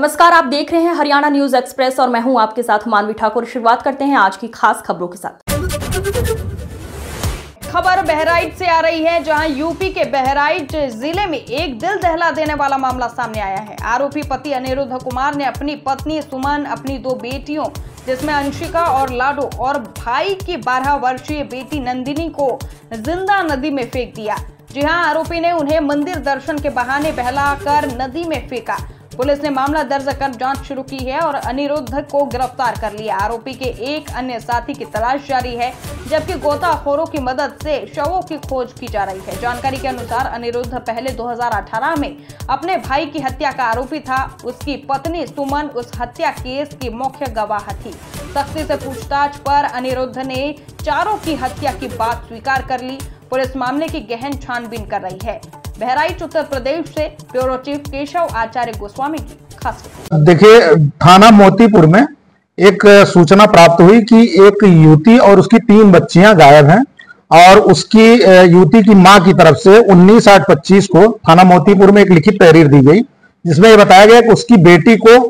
नमस्कार, आप देख रहे हैं हरियाणा न्यूज एक्सप्रेस और मैं हूं आपके साथ मानवी ठाकुर। शुरुआत करते हैं आज की खास खबरों के साथ। खबर बहराइच से आ रही है, जहां यूपी के बहराइच जिले में एक दिल दहला देने वाला मामला सामने आया है। आरोपी पति अनिरुद्ध कुमार ने अपनी पत्नी सुमन, अपनी 2 बेटियों जिसमें अंशिका और लाडो और भाई की 12 वर्षीय बेटी नंदिनी को जिंदा नदी में फेंक दिया। जी हां, आरोपी ने उन्हें मंदिर दर्शन के बहाने बहलाकर नदी में फेंका। पुलिस ने मामला दर्ज कर जांच शुरू की है और अनिरुद्ध को गिरफ्तार कर लिया। आरोपी के एक अन्य साथी की तलाश जारी है, जबकि गोताखोरों की मदद से शवों की खोज की जा रही है। जानकारी के अनुसार अनिरुद्ध पहले 2018 में अपने भाई की हत्या का आरोपी था। उसकी पत्नी सुमन उस हत्या केस की मुख्य गवाह थी। सख्ती से पूछताछ पर अनिरुद्ध ने चारों की हत्या की बात स्वीकार कर ली। पुलिस मामले की गहन छानबीन कर रही है। बहराइच उत्तर प्रदेश से ब्यूरो चीफ केशव आचार्य गोस्वामी की खास रिपोर्ट। देखिए, थाना मोतीपुर में एक सूचना प्राप्त हुई कि एक युवती और उसकी 3 बच्चियां गायब हैं और उसकी युवती की मां की तरफ से 19/8/25 को थाना मोतीपुर में एक लिखित तहरीर दी गई, जिसमें यह बताया गया कि उसकी बेटी को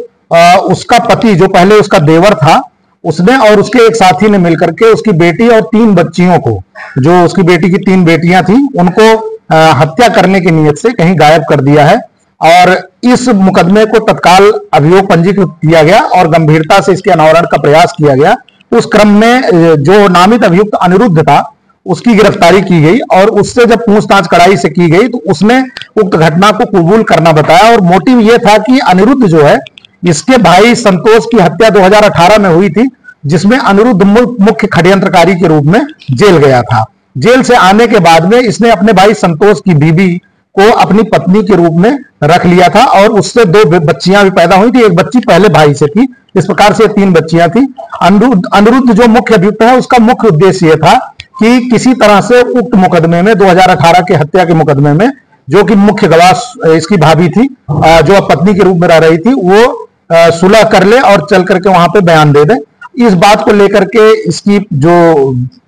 उसका पति, जो पहले उसका देवर था, उसने और उसके एक साथी ने मिलकर के उसकी बेटी और 3 बच्चियों को, जो उसकी बेटी की 3 बेटियां थी, उनको हत्या करने की नियत से कहीं गायब कर दिया है। और इस मुकदमे को तत्काल अभियोग पंजीकृत किया गया और गंभीरता से इसके अनावरण का प्रयास किया गया। उस क्रम में जो नामित अभियुक्त अनिरुद्ध था, उसकी गिरफ्तारी की गई और उससे जब पूछताछ कड़ाई से की गई तो उसने उक्त घटना को कबूल करना बताया। और मोटिव यह था कि अनिरुद्ध जो है, इसके भाई संतोष की हत्या 2018 में हुई थी, जिसमें अनिरुद्ध मुख्य षड्यंत्रकारी के रूप में जेल गया था। जेल से आने के बाद में इसने अपने भाई संतोष की बीबी को अपनी पत्नी के रूप में रख लिया था और उससे 2 बच्चियां भी पैदा हुई थी। एक बच्ची पहले भाई से थी। इस प्रकार से 3 बच्चियां थी। अनिरुद्ध जो मुख्य अभियुक्त है, उसका मुख्य उद्देश्य यह था कि किसी तरह से उक्त मुकदमे में, 2018 के हत्या के मुकदमे में, जो कि मुख्य गवाह इसकी भाभी थी, जो पत्नी के रूप में रह रही थी, वो सुलह कर ले और चल करके वहां पे बयान दे दे। इस बात को लेकर के इसकी जो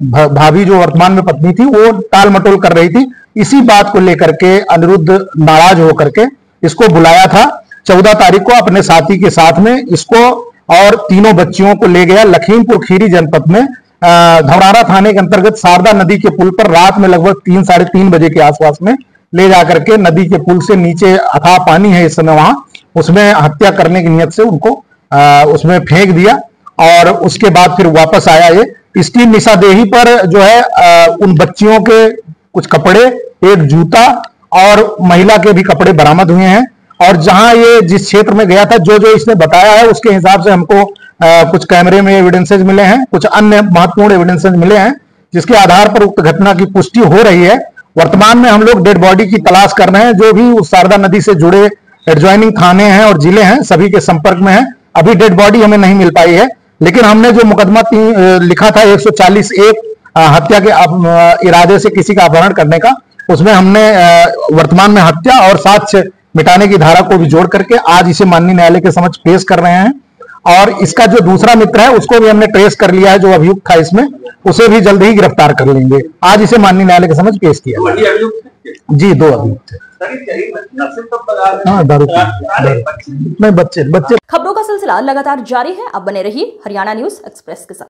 भाभी, जो वर्तमान में पत्नी थी, वो टाल मटोल कर रही थी। इसी बात को लेकर के अनिरुद्ध नाराज होकर के इसको बुलाया था 14 तारीख को अपने साथी के साथ में। इसको और 3 बच्चियों को ले गया लखीमपुर खीरी जनपद में धौरारा थाने के अंतर्गत शारदा नदी के पुल पर रात में लगभग 3 साढ़े 3 बजे के आसपास में ले जाकर के नदी के पुल से नीचे अथाह पानी है इस समय वहां, उसमें हत्या करने की नियत से उनको उसमें फेंक दिया। और उसके बाद फिर वापस आया। ये इसकी निशादेही पर जो है उन बच्चियों के कुछ कपड़े, एक जूता और महिला के भी कपड़े बरामद हुए हैं। और जहां ये जिस क्षेत्र में गया था, जो जो इसने बताया है, उसके हिसाब से हमको कुछ कैमरे में एविडेंसेज मिले हैं, कुछ अन्य महत्वपूर्ण एविडेंसेज मिले हैं, जिसके आधार पर उक्त घटना की पुष्टि हो रही है। वर्तमान में हम लोग डेड बॉडी की तलाश कर रहे हैं, जो भी उस शारदा नदी से जुड़े एडजॉइनिंग थाने हैं और जिले हैं, सभी के संपर्क में है। अभी डेड बॉडी हमें नहीं मिल पाई है, लेकिन हमने जो मुकदमा लिखा था 140(1) हत्या के इरादे से किसी का अपहरण करने का, उसमें हमने वर्तमान में हत्या और साक्ष्य मिटाने की धारा को भी जोड़ करके आज इसे माननीय न्यायालय के समक्ष पेश कर रहे हैं। और इसका जो दूसरा मित्र है, उसको भी हमने ट्रेस कर लिया है, जो अभियुक्त था इसमें, उसे भी जल्द ही गिरफ्तार कर लेंगे। आज इसे माननीय न्यायालय के समक्ष पेश किया जी। 2 अभियुक्त थे। हाँ, दारू नहीं, बच्चे। खबरों का सिलसिला लगातार जारी है। अब बने रहिए हरियाणा न्यूज एक्सप्रेस के साथ।